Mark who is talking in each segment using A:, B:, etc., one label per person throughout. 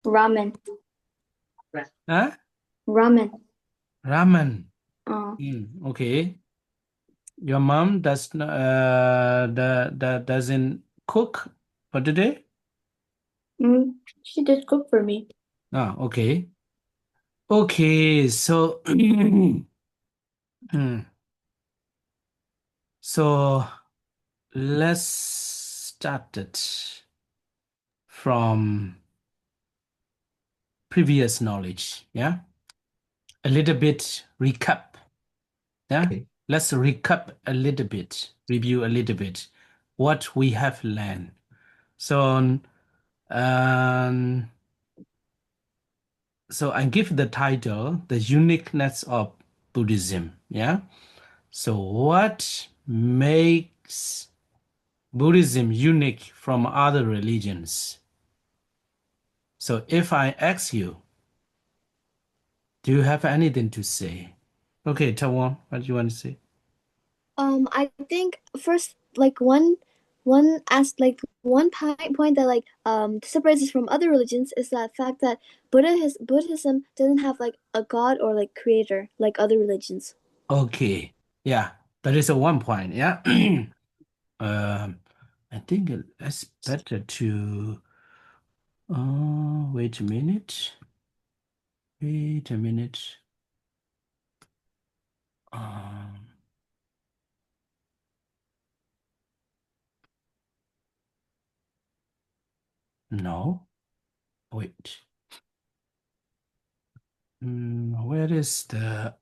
A: Ramen.
B: Huh?
A: Ramen.
B: Ramen.
A: Uh,
B: Okay. Your mom doesn't cook for today?
A: she did cook for me.
B: Ah, okay. Okay, so so let's start it from previous knowledge. Yeah, a little bit recap. Yeah,
C: Okay.
B: let's recap a little bit, review a little bit what we have learned. So, um, so I give the title "The Uniqueness of Buddhism." Yeah. So, what makes Buddhism unique from other religions? So, if I ask you, do you have anything to say? Okay, Tawon, what do you want to say?
A: I think first, like one point that separates us from other religions is that fact that Buddhism doesn't have like a god or like creator like other religions.
B: Okay, yeah, that is a one point. Yeah, um, I think it's better to. Wait a minute. Wait a minute. Um, no. Wait. Where is the?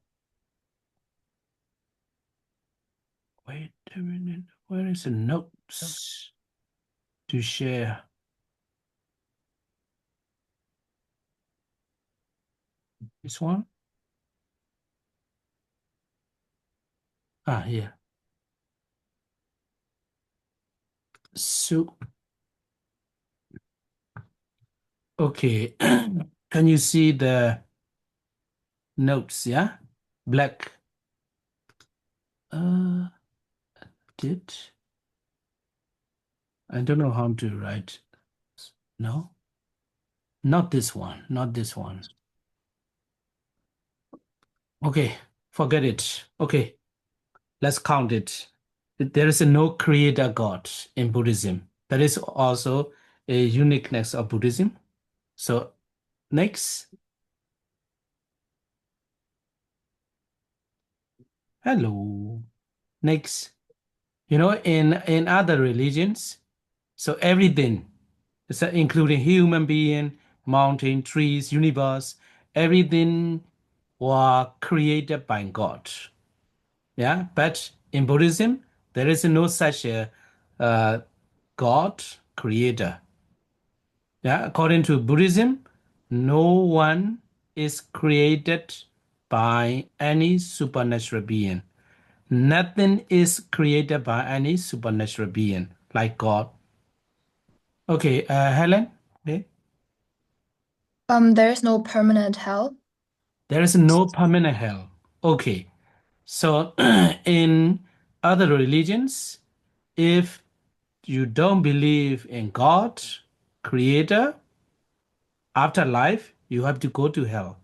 B: Wait a minute. Where is the notes to share? This one? Ah, yeah. So, okay. Can you see the notes? Yeah. Black. Uh, did I don't know how to write. No, not this one. Not this one. Okay, forget it. Okay, let's count it. There is no creator God in Buddhism. That is also a uniqueness of Buddhism. So next, hello. Next, in other religions, so everything, so including human being, mountain, trees, universe, everything were created by God. Yeah, but in Buddhism, there is no such a uh, God creator. Yeah, according to Buddhism, no one is created by any supernatural being. Nothing is created by any supernatural being like God. Okay, Helen, okay.
D: There is no permanent hell.
B: There is no permanent hell. Okay, so in other religions, if you don't believe in God, creator, after life, you have to go to hell.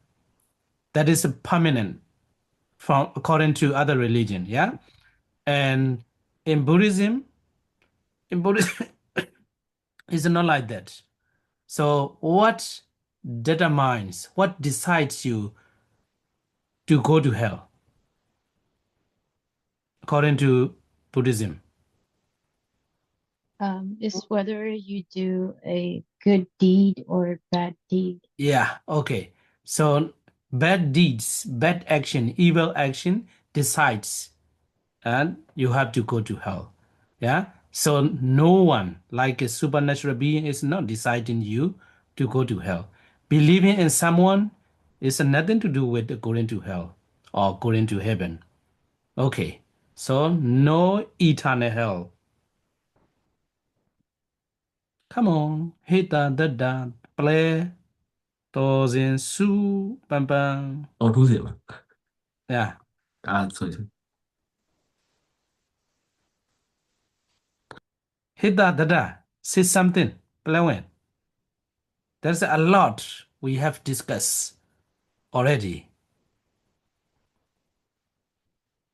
B: That is a permanent from according to other religion, yeah? And in Buddhism, in Buddhism, it's not like that. So what determines, what decides you to go to hell according to Buddhism?
E: Is whether you do a good deed or bad deed.
B: Yeah, okay. So bad deeds, bad action, evil action decides and you have to go to hell. Yeah. So no one, like a supernatural being, is not deciding you to go to hell. Believing in someone is nothing to do with going to hell or going to heaven. Okay. So no eternal hell. Come on. Hit da play. Tosin su bang bang.
C: 哦，读写吧。
B: Yeah.
C: 答案错一下。
B: Hit da. Say something. Play when. There's a lot we have discussed already.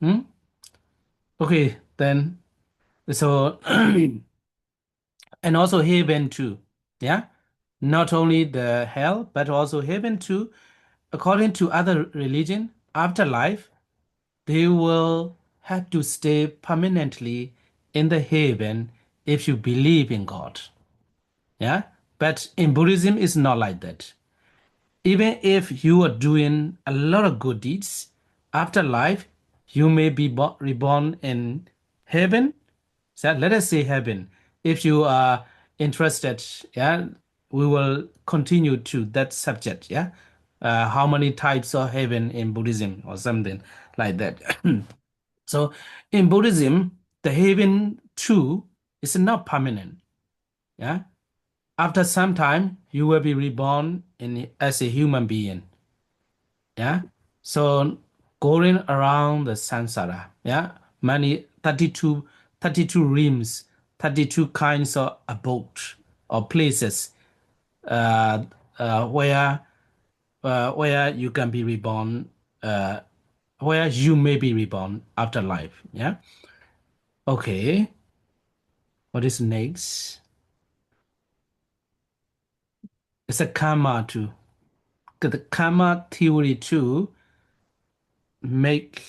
B: Hmm? Okay, then so and also heaven too. Yeah, not only the hell but also heaven too. According to other religion, afterlife they will have to stay permanently in the heaven if you believe in God. Yeah, but in Buddhism it's not like that. Even if you are doing a lot of good deeds, after life, you may be reborn in heaven. So let us say heaven. If you are interested, yeah, we will continue to that subject. Yeah, how many types of heaven in Buddhism or something like that. So in Buddhism, the heaven too is not permanent. Yeah, after some time, you will be reborn as a human being. Yeah. So going around the samsara, yeah, many 32 rims, 32 kinds of abode or places uh, where you can be reborn, uh, where you may be reborn after life. Yeah. Okay. What is next? It's a karma too. The karma theory too make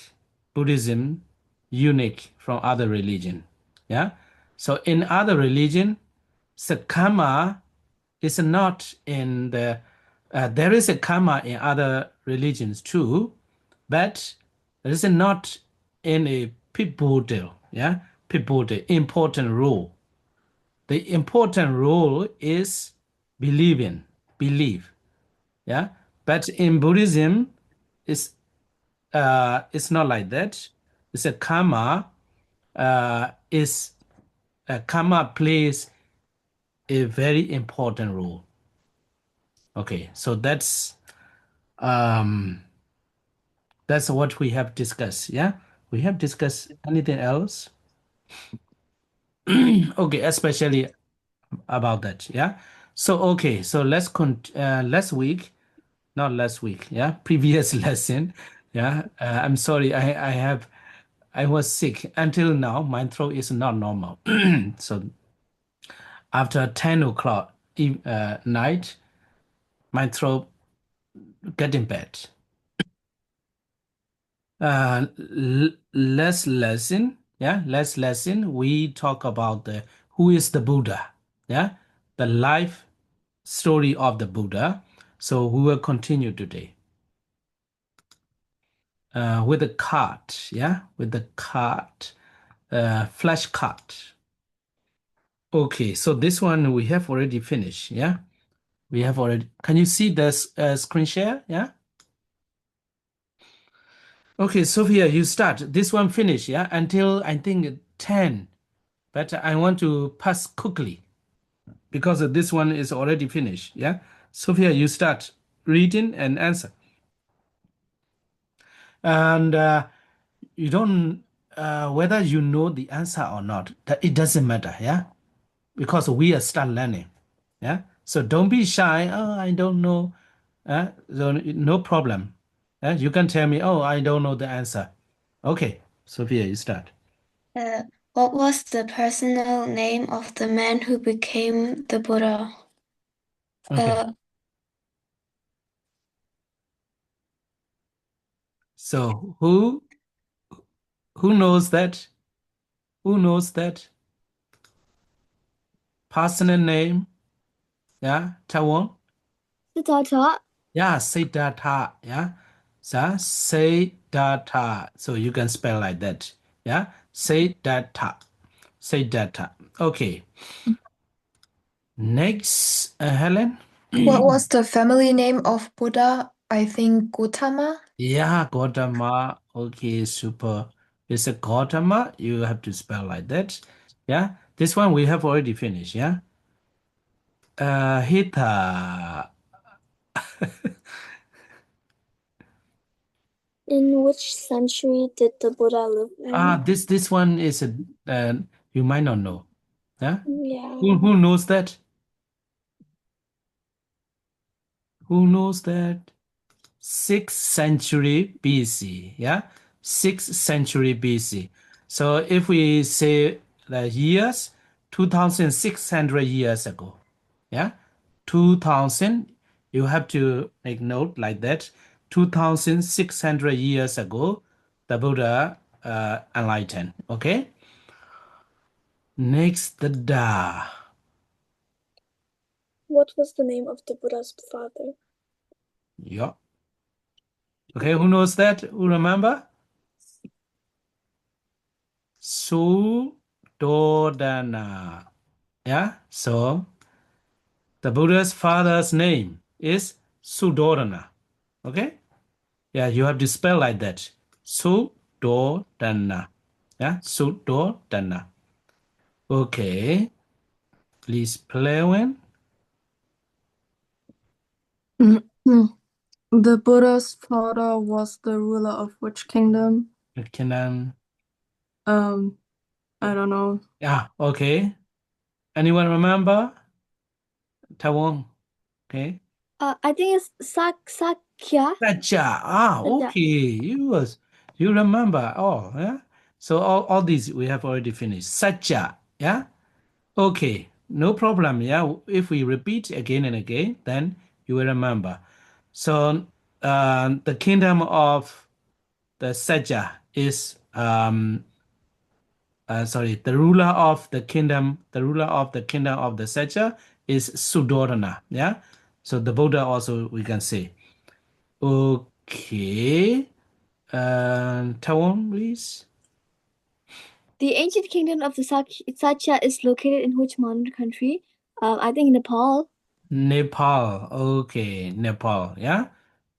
B: Buddhism unique from other religion. Yeah. So in other religion, the karma is not in the. There is a karma in other religions too, but there is not in a pivotal. Yeah, pivotal important role. The important role is believing, belief. Yeah, but in Buddhism, it's it's not like that. It's a karma. Is Karma plays a very important role. Okay, so um that's what we have discussed. Yeah, we have discussed anything else? Okay, especially about that. Yeah. So okay, so last week, not last week. Yeah, previous lesson. Yeah, I'm sorry. I was sick until now. My throat is not normal. So after 10 o'clock night, my throat getting bad. Last lesson, yeah, last lesson we talk about the who is the Buddha, yeah, the life story of the Buddha. So we will continue today with the card, yeah, with the card, flash card. Okay, so this one we have already finished, yeah. We have already. Can you see the screen share? Yeah. Okay, Sophia, you start. This one finish, yeah, until I think 10. But I want to pass quickly because this one is already finished, yeah. Sophia, you start reading and answer. And you don't, whether you know the answer or not, that it doesn't matter, yeah, because we are start learning, yeah. So don't be shy. Oh, I don't know. So no problem. You can tell me, oh, I don't know the answer. Okay, Sophia, you start.
A: What was the personal name of the man who became the Buddha?
B: Okay.
A: Uh,
B: So who knows that? Who knows that personal name? Yeah, Taiwan.
A: Siddhartha.
B: Yeah, Siddhartha. Yeah, so Siddhartha. So you can spell like that. Yeah, Siddhartha. Siddhartha. Okay. Next, Helen.
D: What was the family name of Buddha? I think Gautama.
B: Yeah, Gautama. Okay, super. It's a Gautama. You have to spell like that. Yeah, this one we have already finished. Yeah. Hita.
A: In which century did the Buddha live in?
B: This one is a you might not know. Yeah.
A: Yeah.
B: Who knows that? Who knows that? 6th century BC. Yeah, 6th century BC. So if we say the years, 2,600 years ago. Yeah, 2000. You have to make note like that. 2,600 years ago, the Buddha enlightened. Okay. Next, the Da.
A: What was the name of the Buddha's father?
B: Yeah. Okay, who knows that? Who remember? Sudodana. Yeah, so the Buddha's father's name is Sudodana. Okay? Yeah, you have to spell like that. Sudodana. Yeah, Sudodana. Okay, please play one.
C: The Buddha's father was the ruler of which kingdom?
B: Can
C: I don't know.
B: yeah, okay. Anyone remember? Taiwan. Okay.
A: I think it's Sakya.
B: Satya.
A: Satya.
B: Okay. You remember. Oh, yeah. So all these we have already finished. Satya. Yeah. Okay. No problem. Yeah. If we repeat again and again, then you will remember. So the kingdom of the Satya is sorry, the ruler of the kingdom of the Satya is Sudodana. Yeah. So the Buddha also we can say. Okay. Taiwan, please.
A: The ancient kingdom of the Satya is located in which modern country? I think Nepal.
B: Nepal. Okay, Nepal. Yeah,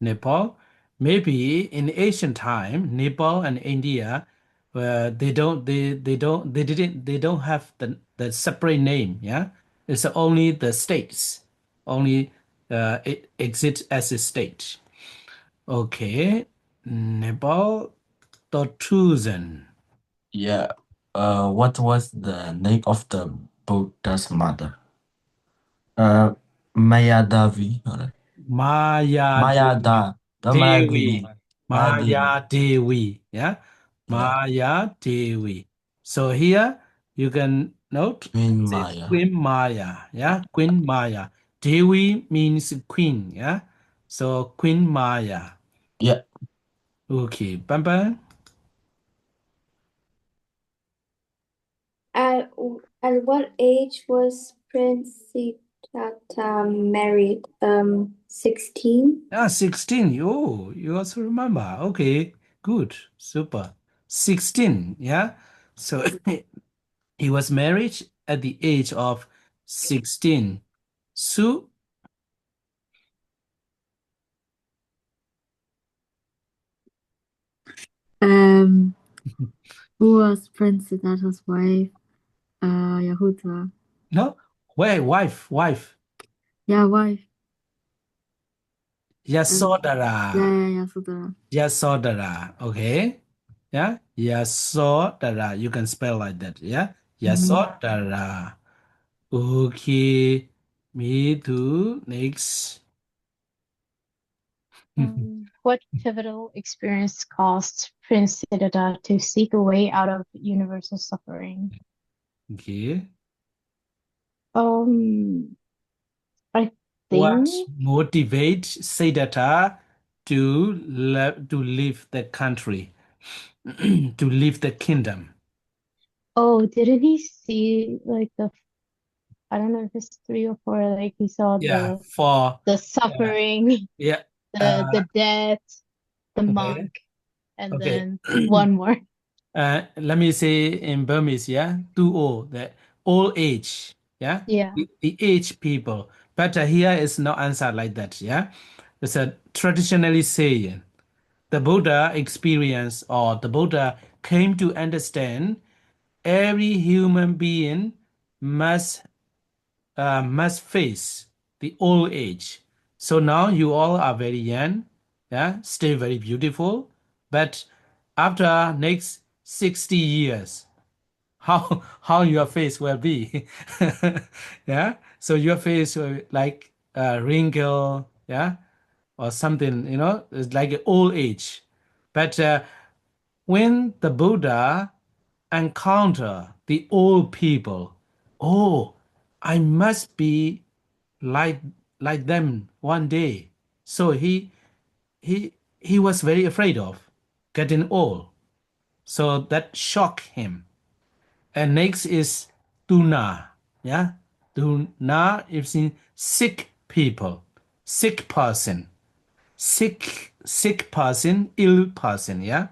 B: Nepal. Maybe in ancient time, Nepal and India, they don't have the separate name. Yeah, it's only the states. Only it exists as a state. Okay, Nepal. Tortuzen.
F: Yeah. What was the name of the Buddha's mother? Mayadavi.
B: Maya Devi.
F: Mayada. The
B: Devi.
F: Mayadavi. Mayadevi.
B: Maya Devi. Yeah.
F: Yeah.
B: Maya Devi. So here you can note
F: Queen
B: say
F: Maya.
B: Queen Maya. Yeah. Queen Maya. Devi means queen. Yeah. So Queen Maya.
F: Yeah.
B: Okay. Bye bye.
A: At, at what age was Prince Siddhartha married? 16.
B: Ah, 16. Oh, you also remember. Okay. Good. Super. 16. Yeah. So he was married at the age of 16. Su,
C: Um, who was Prince Siddhartha's wife? Yahuta.
B: no, wait, wife,
C: Yeah, wife.
B: Yasodhara,
C: Sudara.
B: Yasodhara, okay, yeah, Yasodhara, you can spell like that, yeah,
C: Mhm.
B: Yasodhara, okay, me too, next,
E: What pivotal experience caused Prince Siddhartha to seek a way out of universal suffering?
B: okay,
E: Um, I
B: what
E: think.
B: motivates Siddhartha to leave the country, to leave the kingdom?
E: Oh, didn't he see like the? I don't know if it's three or four. Like he saw
B: Yeah, for
E: the
B: uh,
E: suffering,
B: yeah,
E: the death, the
B: okay,
E: monk, and
B: okay.
E: then one more.
B: Let me say in Burmese, yeah, too old, the old age, yeah,
E: Yeah.
B: the age people. But here is no answer like that, yeah. It's a traditionally saying the Buddha experience or the Buddha came to understand every human being must must face the old age. So now you all are very young, yeah, still very beautiful, but after next 60 years, how your face will be, yeah. So your face will like wrinkle, yeah, or something, it's like an old age. But when the Buddha encounter the old people, oh, I must be like like them one day. So he was very afraid of getting old. So that shocked him. And next is tuna. Yeah. Tuna is in sick people, sick person, sick person, ill person. Yeah.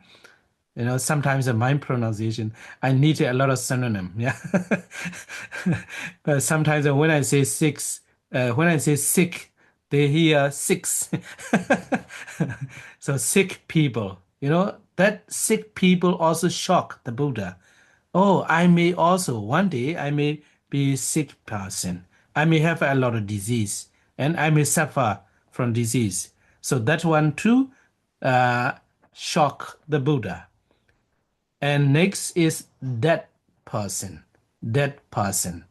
B: Sometimes in my pronunciation, I need a lot of synonym. Yeah. But sometimes when I say sick, they hear six. So sick people, that sick people also shock the Buddha. Oh, I may also, one day, I may be sick person. I may have a lot of disease and I may suffer from disease. So that one too uh, shock the Buddha. And next is dead person. Dead person.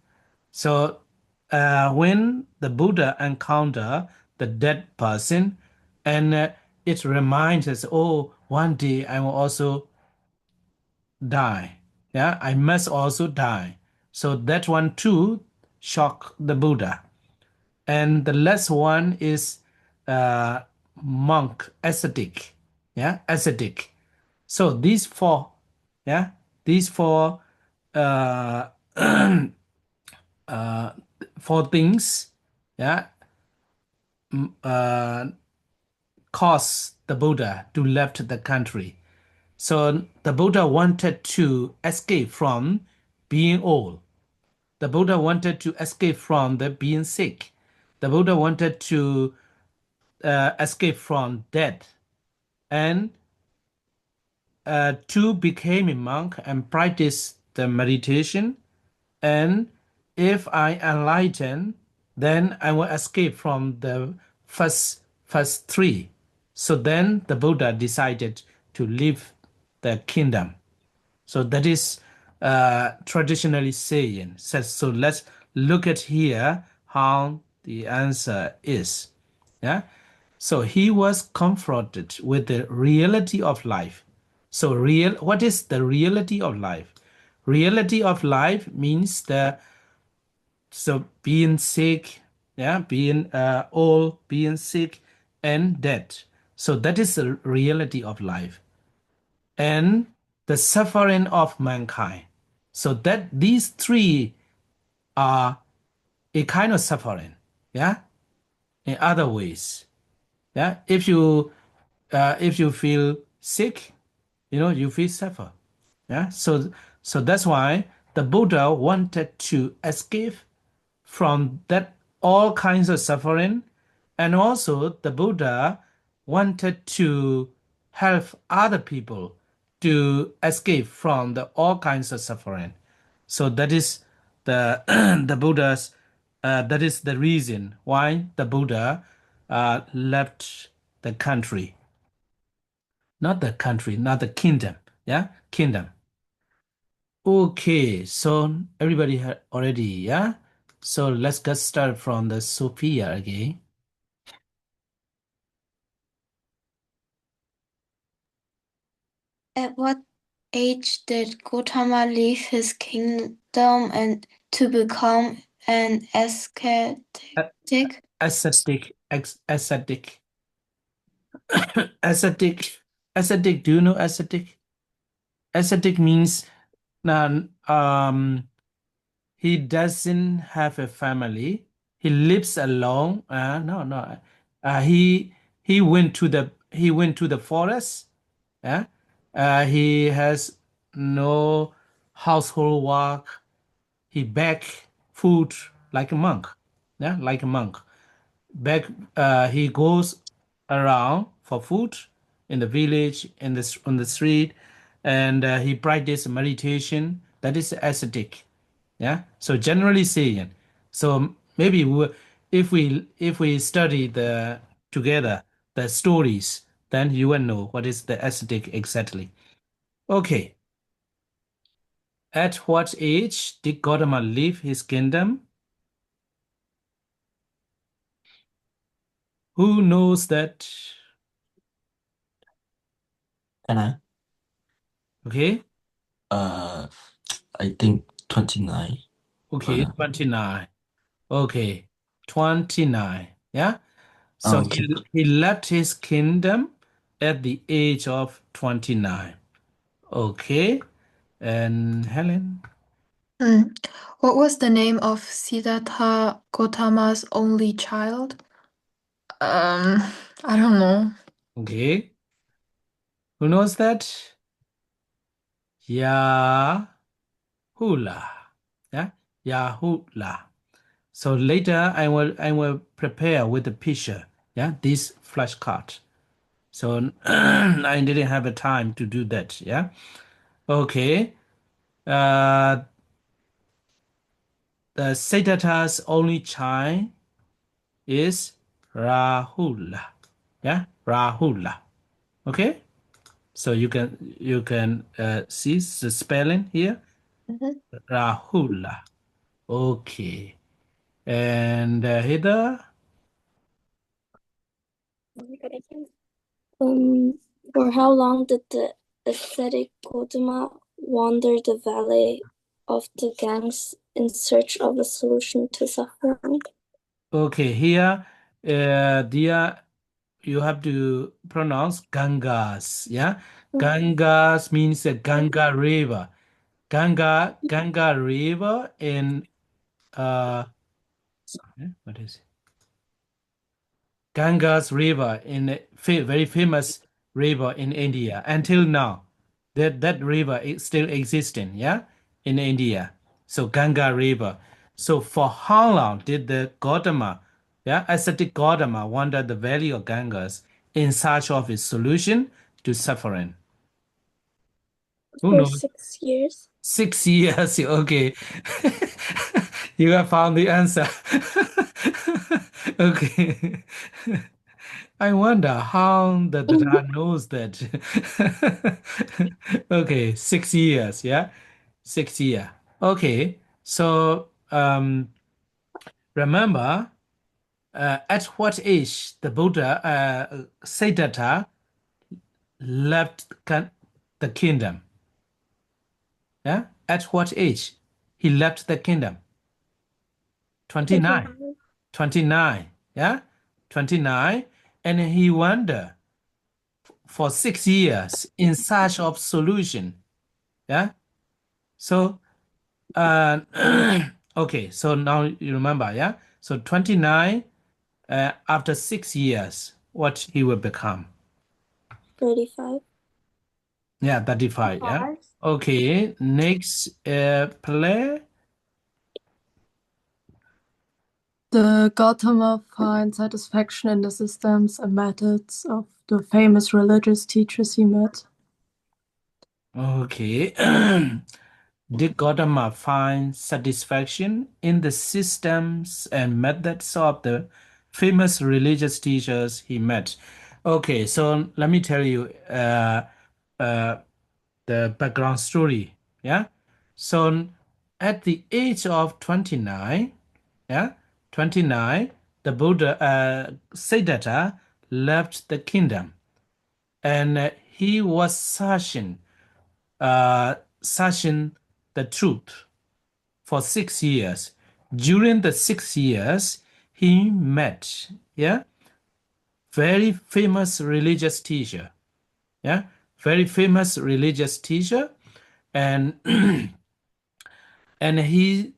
B: So when the Buddha encounter the dead person, and it reminds us, oh, one day I will also die. Yeah, I must also die. So that one too shock the Buddha. And the last one is uh, monk, ascetic. Yeah, ascetic. So these four, yeah, these uh, uh, four things, yeah, uh, caused the Buddha to left the country. So the Buddha wanted to escape from being old. The Buddha wanted to escape from the being sick. The Buddha wanted to escape from death and to become a monk and practice the meditation. And if I enlighten, then I will escape from the first three. So then the Buddha decided to leave the kingdom. So that is traditionally saying. So let's look at here how the answer is. Yeah. So he was confronted with the reality of life. So what is the reality of life? Reality of life means being sick, yeah, being old, being sick, and dead. So that is the reality of life and the suffering of mankind. So that these three are a kind of suffering, yeah, in other ways. Yeah, if you feel sick, you feel suffer. Yeah, so that's why the Buddha wanted to escape from that all kinds of suffering, and also the Buddha wanted to help other people to escape from the all kinds of suffering. So that is the the Buddha's that is the reason why the Buddha left the country, not the country, not the kingdom. Yeah, kingdom. Okay, so everybody already, yeah? So let's get started from the Sophia again.
G: At what age did Gautama leave his kingdom and to become an ascetic?
B: Ascetic, ascetic, ascetic, ascetic. Do you know ascetic? Ascetic means he doesn't have a family. He lives alone. No, no. He went to the forest. Yeah. He has no household work. He beg food like a monk. Yeah, like a monk. He goes around for food in the village, on the street, and he practices meditation. That is ascetic. Yeah. So generally saying, so maybe if we study together the stories, then you will know what is the ascetic exactly. Okay. At what age did Gautama leave his kingdom? Who knows that?
F: Can I?
B: Okay.
F: I think 29.
B: Okay, 29. Okay, 29. Yeah. So
F: Okay.
B: he left his kingdom at the age of 29. Okay. And Helen?
D: What was the name of Siddhartha Gautama's only child? I don't know.
B: Okay. Who knows that? Yahula. Yeah. Yahula. So later I will prepare with the picture. Yeah. This flashcard. So I didn't have a time to do that. Yeah. Okay. Uh, the Siddhartha's only child is Rahula. Yeah, Rahula. Okay, so you can see the spelling here.
D: Mhm.
B: Rahula. Okay, and Heather.
A: For how long did the ascetic Gautama wander the valley of the Ganges in search of a solution to suffering?
B: Okay, here, dear, you have to pronounce Gangas. Yeah, Gangas means a Ganga river. Ganga river in what is it? Ganga's river in a very famous river in India. Until now, that river is still existing, yeah, in India. So Ganga River. So for how long did the Gautama, yeah, ascetic Gautama wander the valley of Ganges in search of a solution to suffering? Who
A: For
B: knows?
A: 6 years.
B: 6 years. Okay. You have found the answer. Okay. I wonder how the Dada knows that. Okay, 6 years, yeah? 6 year. Okay. So remember at what age the Buddha Siddhartha left the kingdom? Yeah? At what age he left the kingdom? 29. 29. Yeah? 29. And he wandered for 6 years in search of solution. Yeah. So okay, so now you remember, yeah? So 29 after 6 years, what he will become?
A: 35.
B: Yeah, 35, yeah. Okay, next play.
C: The Gautama finds satisfaction in the systems and methods of the famous religious teachers he met.
B: Okay. Did Gautama find satisfaction in the systems and methods of the famous religious teachers he met? Okay, so let me tell you uh, the background story. Yeah. So at the age of 29, yeah, 29, the Buddha Siddhartha left the kingdom and he was searching the truth for 6 years. During the 6 years, he met, yeah, very famous religious teacher, yeah, very famous religious teacher, and and he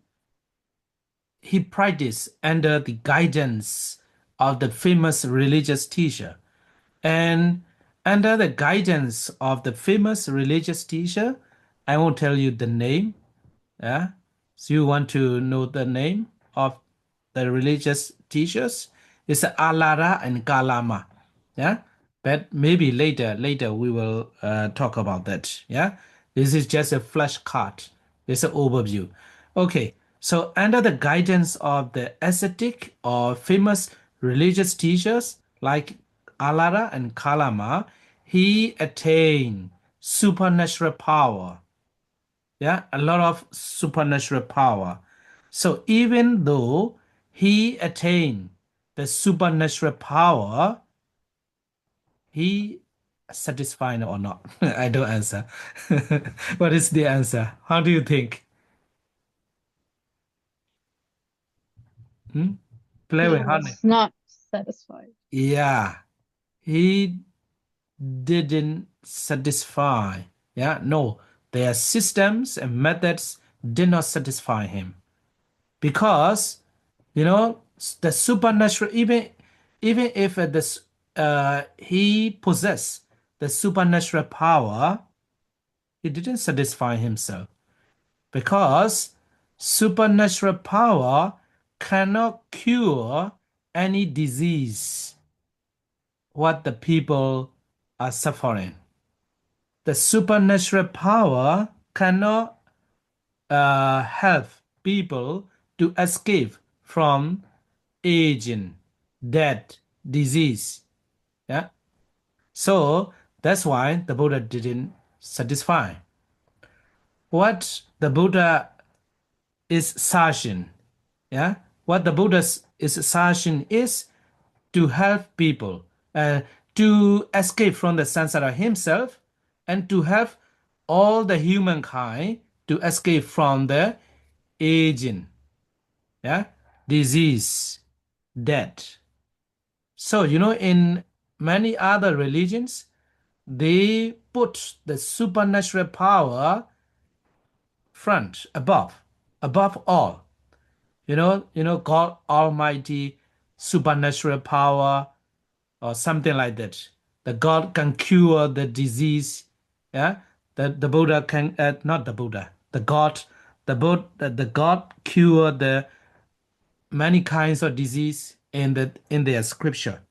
B: practiced under the guidance of the famous religious teacher, and under the guidance of the famous religious teacher, I won't tell you the name. Yeah. So you want to know the name of the religious teachers? It's Alara and Kalama. Yeah. But maybe later we will talk about that. Yeah. This is just a flashcard. It's an overview. Okay. So under the guidance of the ascetic or famous religious teachers like Alara and Kalama, he attained supernatural power, yeah, a lot of supernatural power. So even though he attained the supernatural power, he satisfied or not? I don't answer. What is the answer? How do you think? Hmm? Play
E: He
B: with honey.
E: was not satisfied.
B: Yeah, he didn't satisfy. Yeah, no, their systems and methods did not satisfy him because the supernatural, even if he possessed the supernatural power, he didn't satisfy himself because supernatural power cannot cure any disease what the people are suffering. The supernatural power cannot help people to escape from aging, death, disease. Yeah. So that's why the Buddha didn't satisfy. What the Buddha is searching, yeah, what the Buddha is searching is to help people to escape from the samsara himself and to help all the humankind to escape from the aging, yeah, disease, death. So in many other religions, they put the supernatural power front above all. God Almighty, supernatural power, or something like that. The God can cure the disease. Yeah, the Buddha can not the Buddha, the God, the God cure the many kinds of disease in their scripture,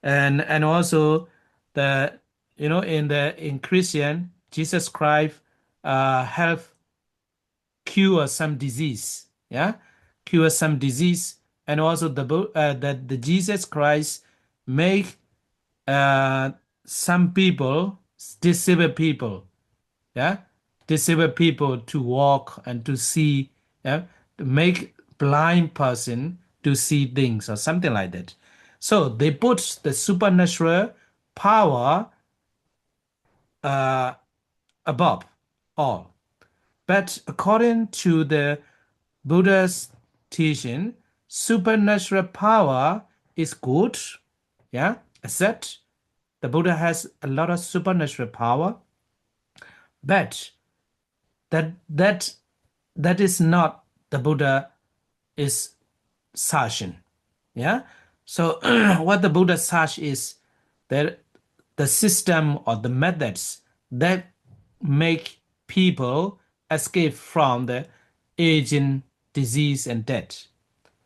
B: and also the in Christian Jesus Christ help cure some disease, yeah, cure some disease, and also that the Jesus Christ make uh, some people, disabled people, yeah, disabled people to walk and to see, yeah, to make blind person to see things or something like that. So they put the supernatural power uh, above all. But according to the Buddha's teaching, supernatural power is good. Yeah, except the Buddha has a lot of supernatural power, but that that is not the Buddha is searching. Yeah. So what the Buddha search is that the system or the methods that make people escape from the aging, disease, and death.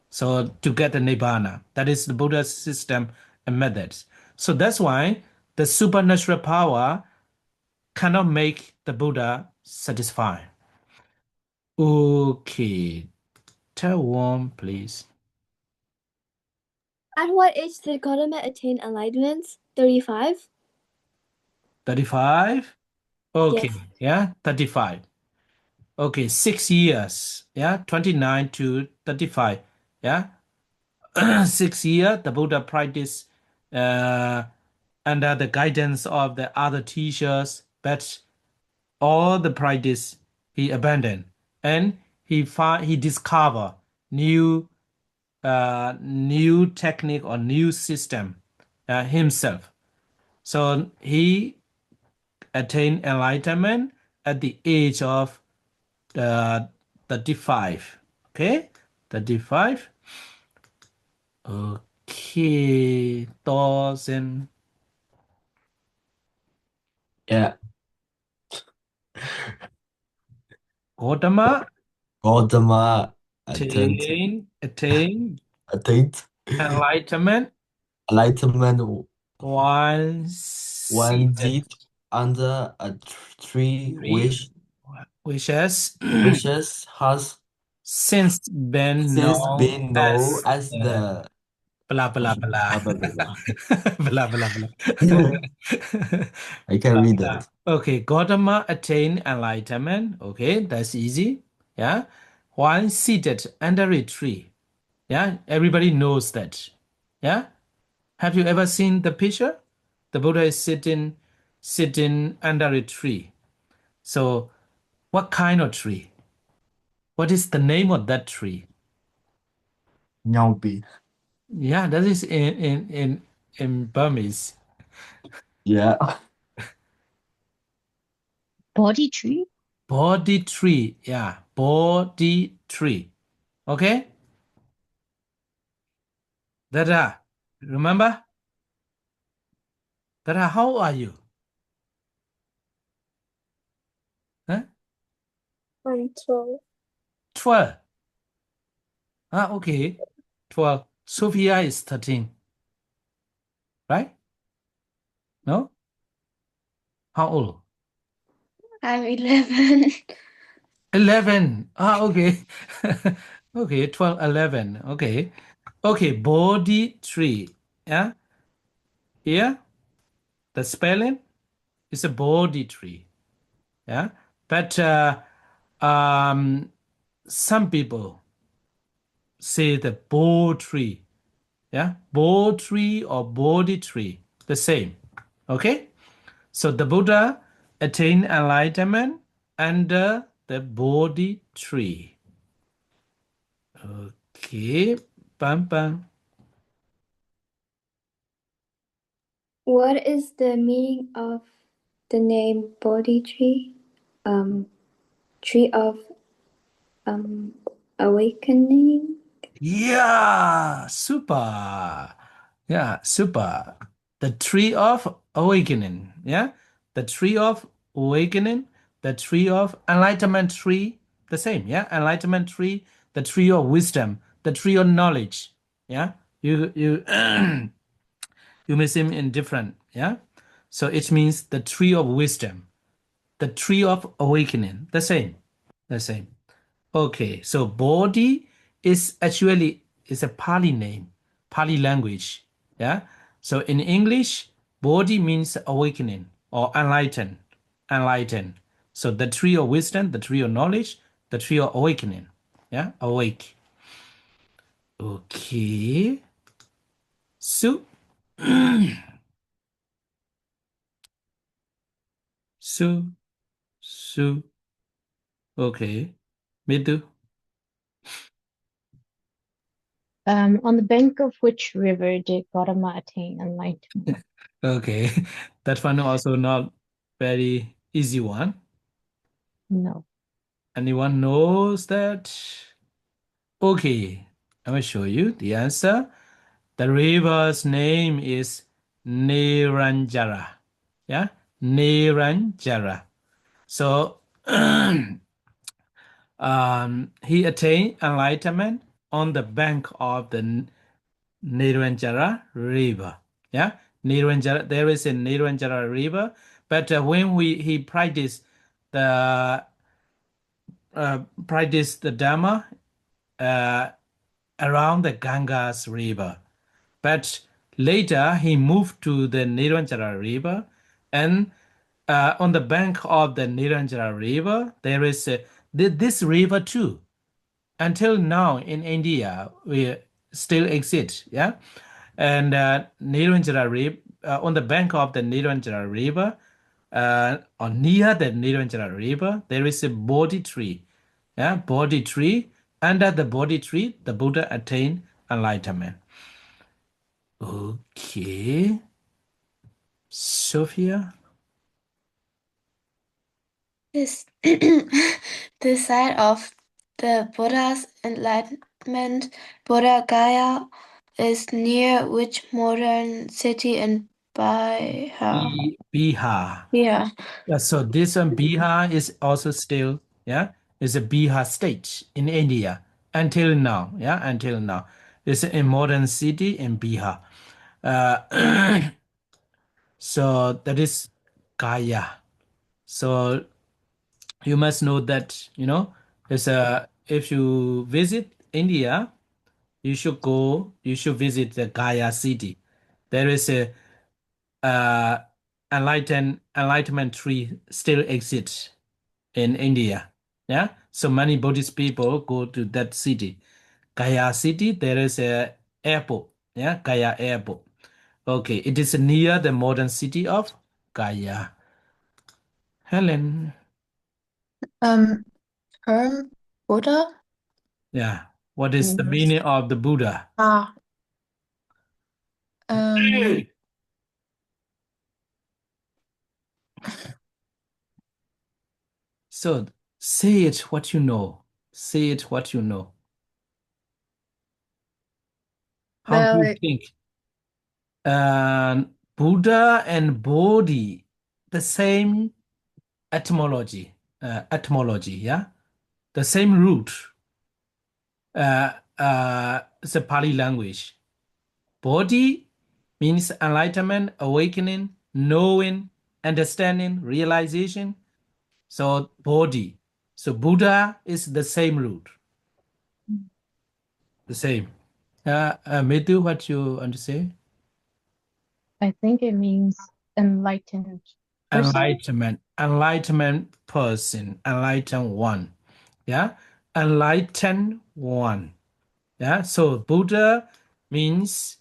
B: So to get the nibbana, that is the Buddha's system and methods. So that's why the supernatural power cannot make the Buddha satisfied. Okay, tell one, please.
A: At what age did Gautama attain enlightenment? 35?
B: 35? Okay,
A: Yes.
B: yeah, 35. Okay, 6 years, yeah, 29 to 35, yeah. 6 years, the Buddha practiced uh, under the guidance of the other teachers, but all the practice he abandoned, and he discovered new new technique or new system himself. So he attained enlightenment at the age of 35. Okay, 35. Okay, dozen.
F: Yeah.
B: Gautama
F: Gautama attained
B: attain
F: attained
B: enlightenment
F: enlightenment
B: while
F: when
B: seated
F: deep under a tree
B: tree,
F: which
B: which has
F: has
B: since been
F: since
B: known
F: been known
B: as
F: as
B: the
F: the
B: blah blah blah
F: blah, blah, blah, blah.
B: blah blah blah.
F: I can read that.
B: Okay, Gautama attained enlightenment. Okay, that's easy. Yeah, while seated under a tree. Yeah, everybody knows that. Yeah. Have you ever seen the picture? The Buddha is sitting under a tree. So what kind of tree? What is the name of that tree?
F: Nhau bị.
B: Yeah, that is in Burmese.
F: Yeah.
E: Body tree?
B: Bodhi tree. Yeah, Bodhi tree. Okay? Dada, remember? Dada, how old are you? Huh?
A: I'm 12.
B: 12. Ah, okay. 12. Sophia is 13. Right? No? How old?
G: I'm 11.
B: 11. Ah, okay. Okay, 12, 11. Okay. Okay, Bodhi tree. Yeah? Here, the spelling is a Bodhi tree. Yeah? But um, some people say the Bo tree. Yeah? Bo tree or Bodhi tree. The same. Okay? So the Buddha attained enlightenment under the Bodhi tree. Okay. Bam bam.
H: What is the meaning of the name Bodhi tree? Tree of awakening?
B: Yeah, super. Yeah, super. The tree of awakening. Yeah, the tree of awakening, the tree of enlightenment tree, the same. Yeah, enlightenment tree, the tree of wisdom, the tree of knowledge. Yeah, you you may seem indifferent. Yeah, so it means the tree of wisdom, the tree of awakening, the same, the same. Okay, so Bodhi is actually is a Pali name, Pali language. Yeah. So in English, Bodhi means awakening or enlighten, enlighten. So the tree of wisdom, the tree of knowledge, the tree of awakening. Yeah, awake. Okay. So, so, so. Okay. Midu.
E: On the bank of which river did Gautama attain enlightenment?
B: Okay. That one also not very easy one.
E: No.
B: Anyone knows that? Okay, I will show you the answer. The river's name is Niranjara. Yeah, Niranjara. So he attained enlightenment on the bank of the Niranjara River. Yeah, Niranjara. There is a Niranjara River, but when he the practiced the Dharma uh, around the Ganges River. But later he moved to the Niranjara River, and on the bank of the Niranjara River, there is this river too. Until now in India, we still exist. Yeah, and Niranjara River, on the bank of the Niranjara River, or near the Niranjara River, there is a Bodhi tree. Yeah, Bodhi tree. Under the Bodhi tree, the Buddha attained enlightenment. Okay, Sophia.
G: This the site of the Buddha's enlightenment, Buddha Gaya, is near which modern city in Bihar?
B: Bihar.
G: Yeah.
B: Yeah, so this one, Bihar, is also still, yeah, is a Bihar state in India until now. Yeah, until now. It's a modern city in Bihar. Uh, so that is Gaya. So you must know that, it's a, if you visit India, you should visit the Gaya city. There is a uh, enlightenment tree still exists in India. Yeah, so many Buddhist people go to that city. Gaya city, there is a airport. Yeah, Gaya Airport. Okay, it is near the modern city of Gaya. Helen.
D: Term Buddha.
B: Yeah. What is the
D: Mm.
B: meaning of the Buddha?
D: Um,
B: So say it what you know. Say it what you know. How do you
D: well,
B: think? Buddha and Bodhi, the same etymology. Etymology, yeah? The same root. It's a Pali language. Bodhi means enlightenment, awakening, knowing, understanding, realization. So Bodhi. So Buddha is the same root. The same. Matthew, what you want to say?
E: I think it means enlightened person.
B: Enlightenment person, enlightened one. Yeah, enlightened one. Yeah, so Buddha means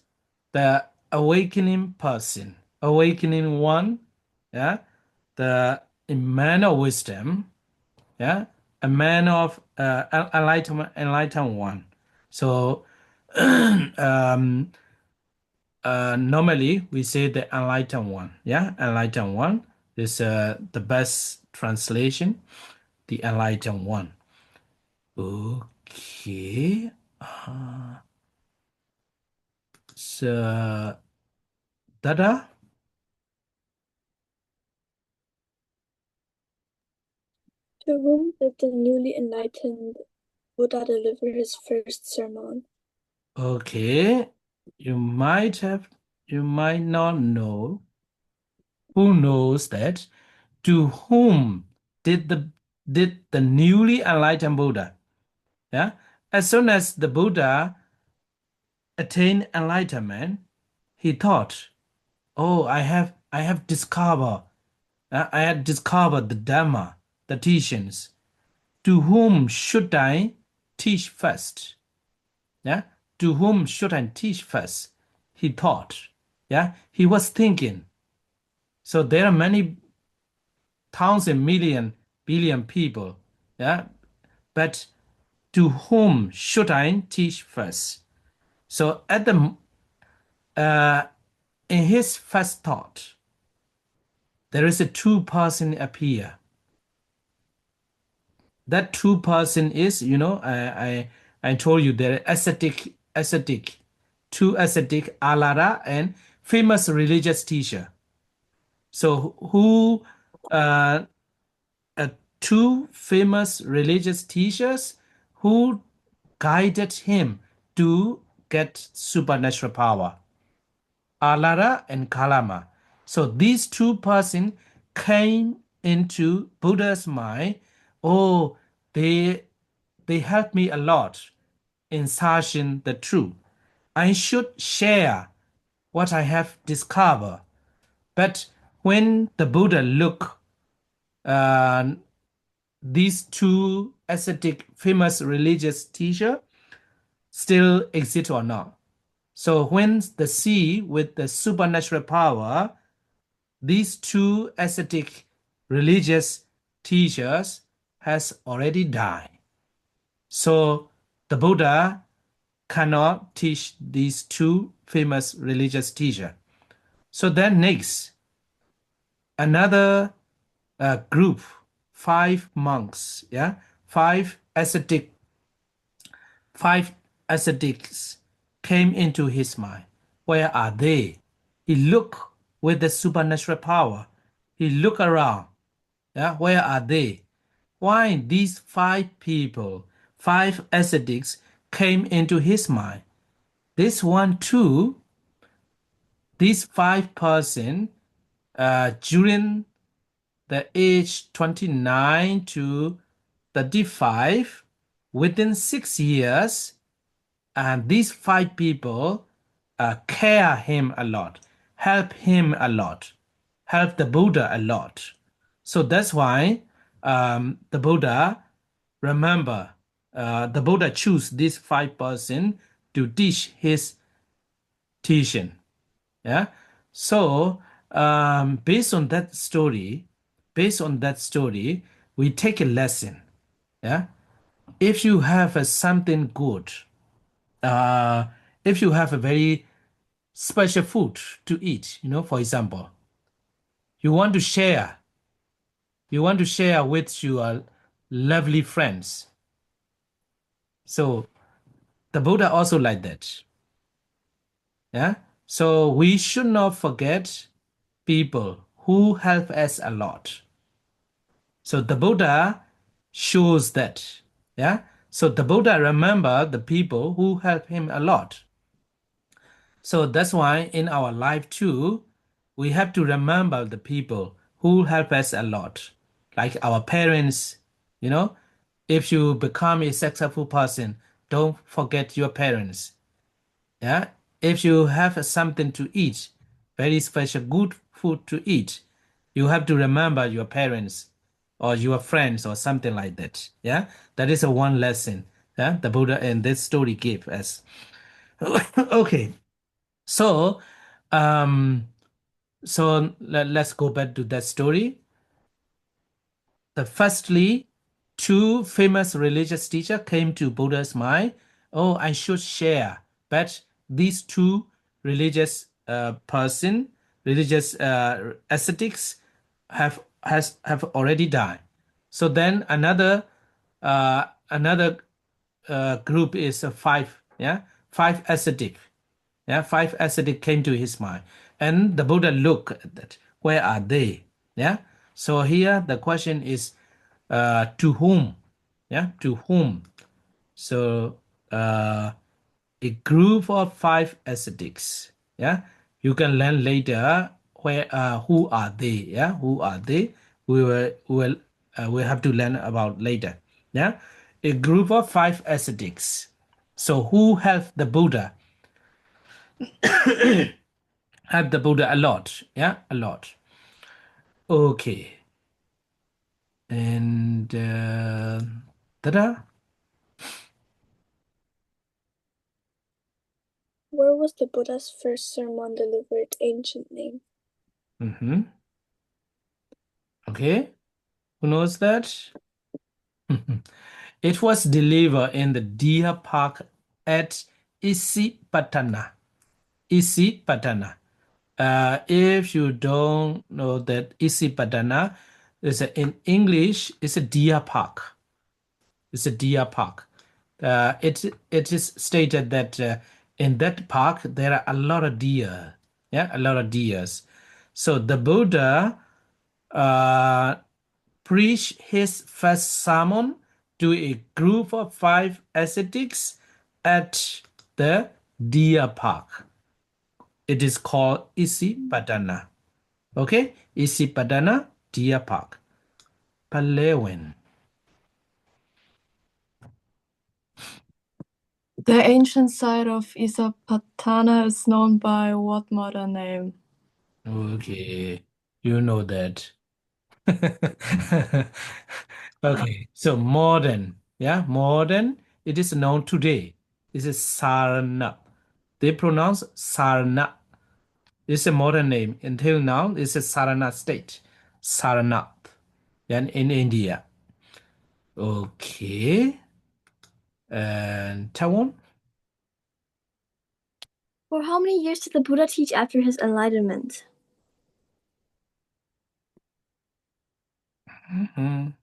B: the awakening person, awakening one. Yeah, the a man of wisdom. Yeah, a man of enlightened one. So normally we say the enlightened one. Yeah, enlightened one is the best translation. The enlightened one. Okay. So Dada.
A: To whom did the newly enlightened Buddha deliver his first sermon?
B: Okay. You might have. You might not know. Who knows that? To whom did the newly enlightened Buddha? Yeah. As soon as the Buddha attained enlightenment, he thought, "Oh, I have discovered. I had discovered the Dhamma, the teachings. To whom should I teach first? Yeah. To whom should I teach first?" He thought. Yeah. He was thinking. So there are many thousand, million, billion people. Yeah. But to whom should I teach first? So uh, in his first thought, there is a two person appear. That two person is, I told you there are ascetic, two ascetic, Alara and famous religious teacher. So who uh, two famous religious teachers who guided him to get supernatural power, Alara and Kalama. So these two persons came into Buddha's mind. Oh, they helped me a lot in searching the truth. I should share what I have discovered. But when the Buddha looked uh, these two ascetic famous religious teacher still exist or not. So when the sea with the supernatural power, these two ascetic religious teachers has already died. So the Buddha cannot teach these two famous religious teachers. So then next, another group, five monks, yeah, five ascetic five ascetics came into his mind. Where are they? He looked with the supernatural power. He looked around. Yeah, where are they? Why these five people, five ascetics, came into his mind? This one too, these five person, during the age 29 to 35, within 6 years, and these five people care him a lot, help him a lot, help the Buddha a lot. So that's why the Buddha, remember, the Buddha choose these five person to teach his teaching. Yeah. So based on that story, we take a lesson. Yeah. If you have something good, if you have a very special food to eat, for example, you want to share, with your lovely friends. So the Buddha also like that. Yeah. So we should not forget people who help us a lot. So the Buddha shows that. Yeah. So the Buddha remember the people who help him a lot. So that's why in our life too, we have to remember the people who help us a lot, like our parents. If you become a successful person, don't forget your parents. Yeah. If you have something to eat, very special good food to eat, you have to remember your parents or your friends or something like that. Yeah. That is a one lesson. Yeah. The Buddha in this story gave us. Okay. So, let's go back to that story. Firstly, two famous religious teachers came to Buddha's mind. Oh, I should share. But these two religious ascetics, have already died. So then another group is five. Yeah, five ascetic. Yeah, five ascetic came to his mind, and the Buddha looked at that. Where are they? Yeah. So here the question is, to whom? Yeah, to whom? So a group of five ascetics. Yeah, you can learn later who are they. Yeah, who are they? We have to learn about later. Yeah, a group of five ascetics. So who helped the Buddha? Help the Buddha a lot. Yeah, a lot. Okay. And ta-da.
A: Where was the Buddha's first sermon delivered? Ancient name.
B: Mm-hmm. Okay. Who knows that? It was delivered in the deer park at Isipatana. Isipatana. If you don't know that Isipatana in English, it's a deer park. It's a deer park. It is stated that in that park there are a lot of deer. Yeah, a lot of deers. So the Buddha uh, preached his first sermon to a group of five ascetics at the deer park. It is called Isipadana. Okay, Isipadana Deer Park. Palawan.
C: The ancient site of Isapatana is known by what modern name?
B: Okay, you know that. Okay, so modern, yeah, modern. It is known today. This is Sarna. They pronounce Sarna. It's a modern name. Until now, it's a Sarana state. Saranath. Then in India. Okay. And Taiwan.
A: For how many years did the Buddha teach after his enlightenment?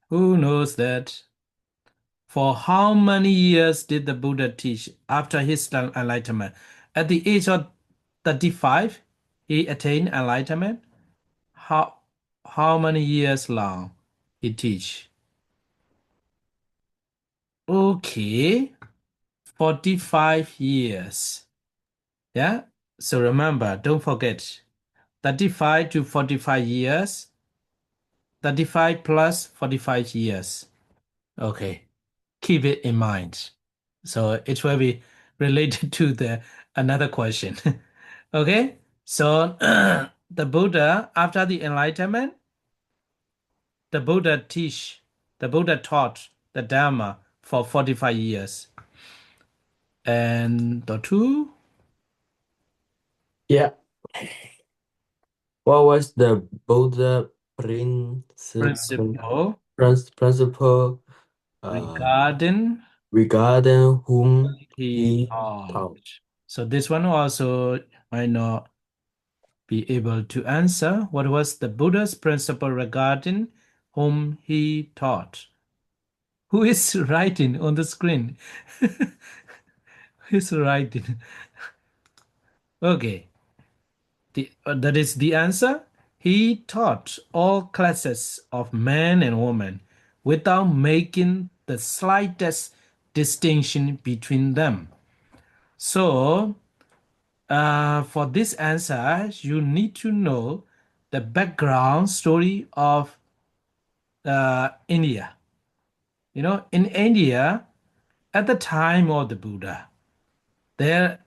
B: Who knows that? For how many years did the Buddha teach after his enlightenment? At the age of 35, he attained enlightenment. How how many years long he teach? Okay, 45 years. Yeah. So remember, don't forget, 35 to 45 years, 35 plus 45 years. Okay. Keep it in mind. So it will be related to the another question. Okay. So the Buddha, after the enlightenment, the Buddha taught the Dharma for 45 years. And the two,
F: Yeah. What was the Buddha principle
B: Principle
F: uh,
B: regarding
F: regarding whom
B: he
F: he
B: taught.
F: taught?
B: So this one also might not be able to answer. What was the Buddha's principle regarding whom he taught? Who is writing on the screen? Who's writing? Okay, that is the answer. He taught all classes of men and women without making the slightest distinction between them. So, for this answer, you need to know the background story of India. You know, in India, at the time of the Buddha, there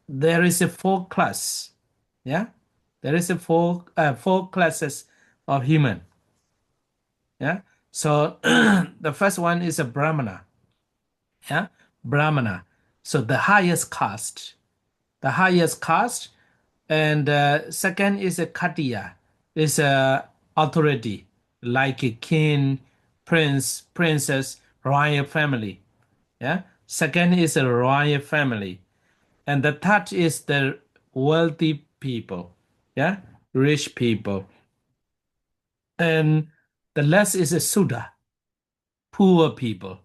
B: there is a four class. Yeah, there is a four classes of human. Yeah, so the first one is a Brahmana. Yeah, Brahmana. So the highest caste, and second is a Katiya, is a authority like a king, prince, princess, royal family. Yeah, second is a royal family, and the third is the wealthy people. Yeah, rich people, and the last is a Suda, poor people.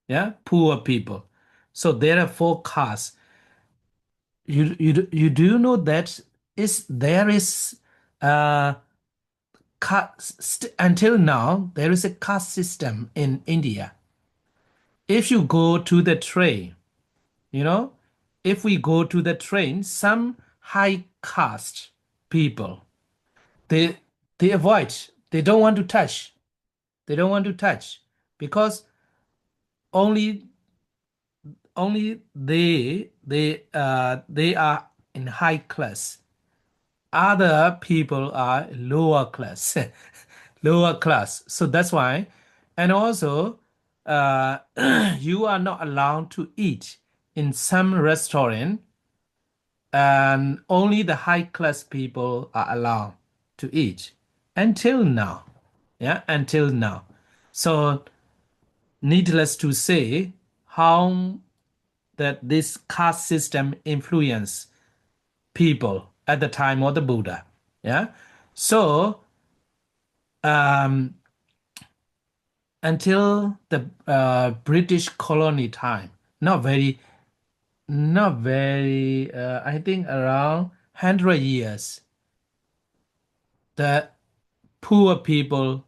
B: Yeah, poor people. So there are four castes. You do know that there is uh until now there is a caste system in India. If you go to the train, you know, if we go to the train, some high caste people they they avoid, they don't want to touch, they don't want to touch because only they are in high class. Other people are lower class. Lower class, so that's why. And also you are not allowed to eat in some restaurant, and only the high class people are allowed to eat until now. Yeah, until now. So needless to say how that this caste system influence people at the time of the Buddha. Yeah. So um, until the British colony time, not very, I think around 100 years, the poor people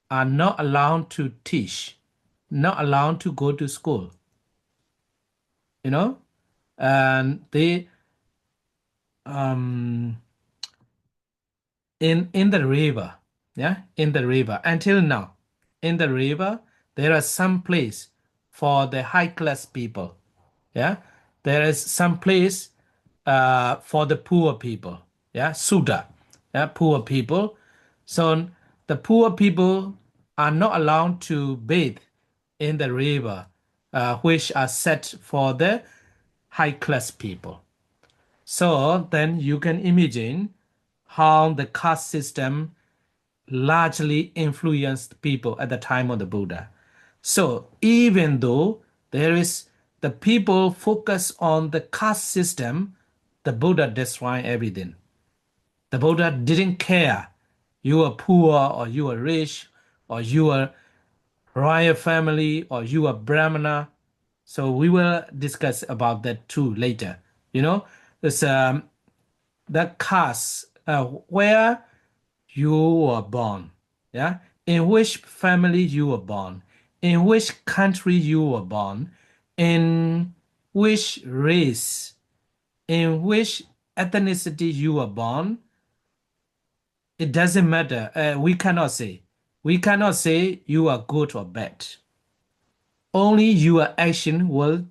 B: are not allowed to teach, not allowed to go to school, you know, and they um, in the river, yeah, in the river until now, in the river there are some place for the high class people. Yeah, there is some place for the poor people. Yeah, Suda, yeah, poor people. So the poor people are not allowed to bathe in the river, which are set for the high class people. So then you can imagine how the caste system largely influenced people at the time of the Buddha. So even though there is the people focus on the caste system, the Buddha destroyed everything. The Buddha didn't care you are poor or you are rich or you are royal family or you are Brahmana. So we will discuss about that too later. You know, it's the caste where you were born, yeah, in which family you were born, in which country you were born, in which race, in which ethnicity you were born. It doesn't matter. We cannot say you are good or bad. Only your action will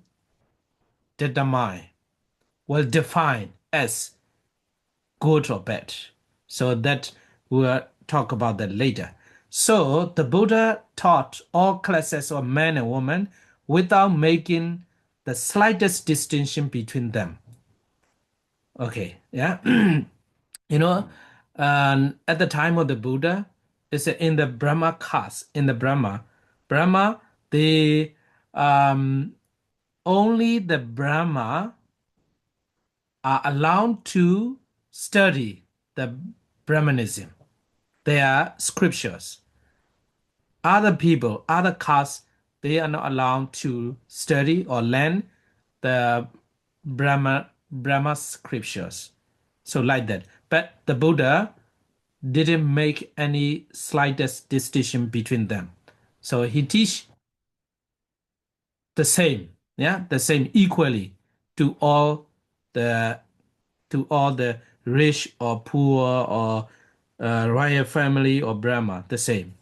B: determine, will define as good or bad. So that we'll talk about that later. So the Buddha taught all classes of men and women without making the slightest distinction between them. Okay, yeah. You know, at the time of the Buddha, it's in the Brahma caste. In the Brahma, the only the Brahma are allowed to study the Brahmanism. Their scriptures. Other people, other castes, they are not allowed to study or learn the Brahma scriptures. So like that. But the Buddha didn't make any slightest distinction between them. So he teach the same, yeah, the same equally to all the rich or poor or royal family or Brahma, the same.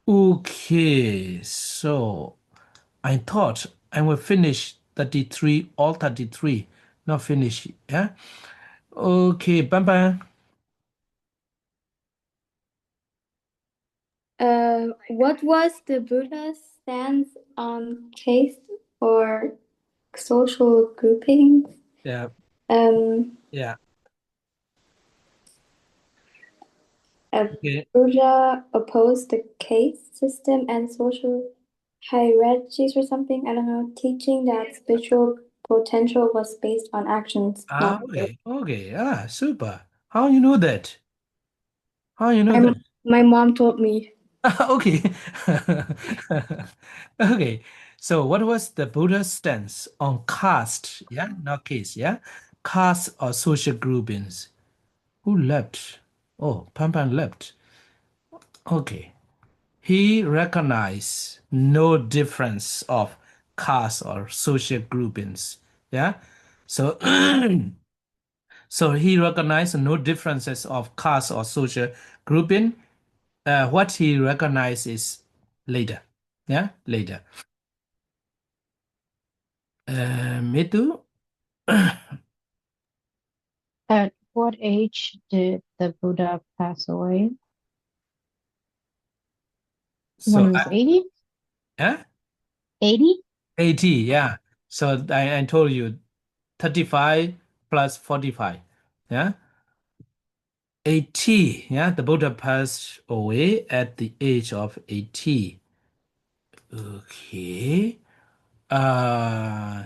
B: Okay, so I thought I will finish 33, all 33, not finish, yeah? Okay, bye bye.
H: What was the Buddha's stance on caste or social groupings?
B: Yeah,
H: Um,
B: yeah, okay.
H: Buddha opposed the caste system and social hierarchies or something. I don't know, teaching that spiritual potential was based on actions, not words.
B: Okay, super. How you know that? How you know
H: My,
B: that?
H: my mom told me.
B: Okay. Okay. So what was the Buddha's stance on caste? Yeah, not case, yeah? Caste or social groupings. Who left? Oh, Pampan left. Okay. He recognized no difference of caste or social groupings. Yeah. So so he recognized no differences of caste or social grouping. What he recognized is later. Yeah, later. Me too.
E: At what age did the Buddha pass away? When
B: So
E: he was 80?
B: yeah,
E: 80?
B: 80, yeah. So I told you 35 plus 45. Yeah. 80. Yeah. The Buddha passed away at the age of 80. Okay.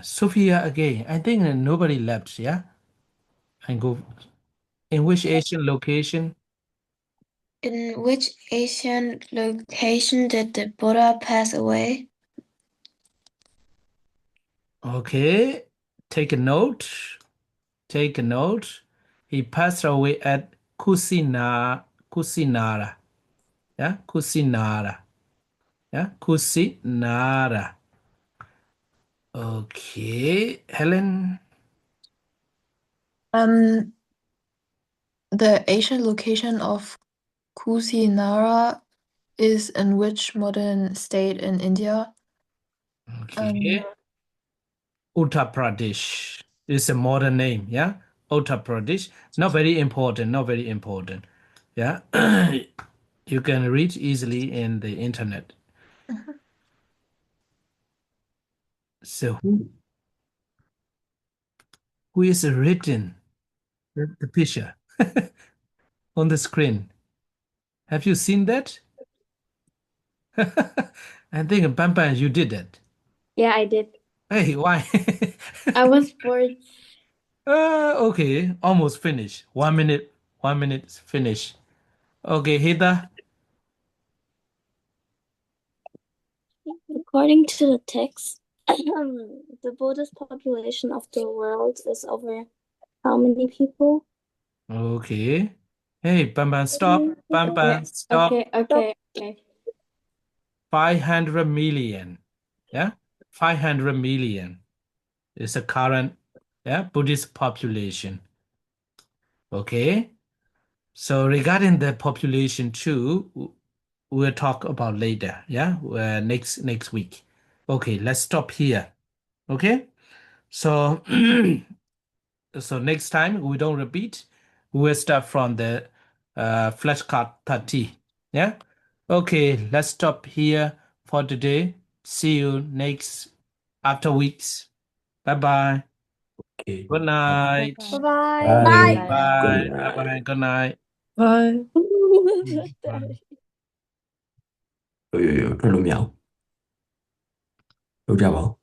B: Sophia again. I think nobody left, yeah? And go in which Asian location?
G: In which Asian location did the Buddha pass away?
B: Okay. Take a note. Take a note. He passed away at Kusinara. Yeah, Kusinara. Yeah, Kusinara. Okay, Helen.
D: Um, the ancient location of Kusinara is in which modern state in India?
B: Okay, Uttar Pradesh is a modern name. Yeah, Uttar Pradesh. Not very important. Not very important. Yeah, you can read easily in the internet. So who is written the picture on the screen? Have you seen that? I think Pampan, you did that.
H: Yeah, I did.
B: Hey, why?
H: I was bored.
B: Okay, almost finished. 1 minute, 1 minute finish. Okay, Hida.
A: According to the text, the Buddhist population of the world is over how many people?
B: Okay. Hey, Pampan, stop.
H: Okay,
B: Pampan, stop.
H: okay.
B: 500 million. Yeah, 500 million is the current Buddhist population. Okay. So regarding the population too, we'll talk about later. Yeah, next week. Okay, let's stop here. Okay. So so next time we don't repeat, we'll start from the flashcard 30. Yeah. Okay, let's stop here for today. See you next after weeks. Bye bye.
F: Okay.
B: Good night.
E: Bye-bye.
H: Bye.
F: Bye.
B: Bye.
F: Good
B: Bye. Bye.
F: night.
B: Good night.
C: Bye.
B: Bye.
F: 有，这轮秒，有这吧？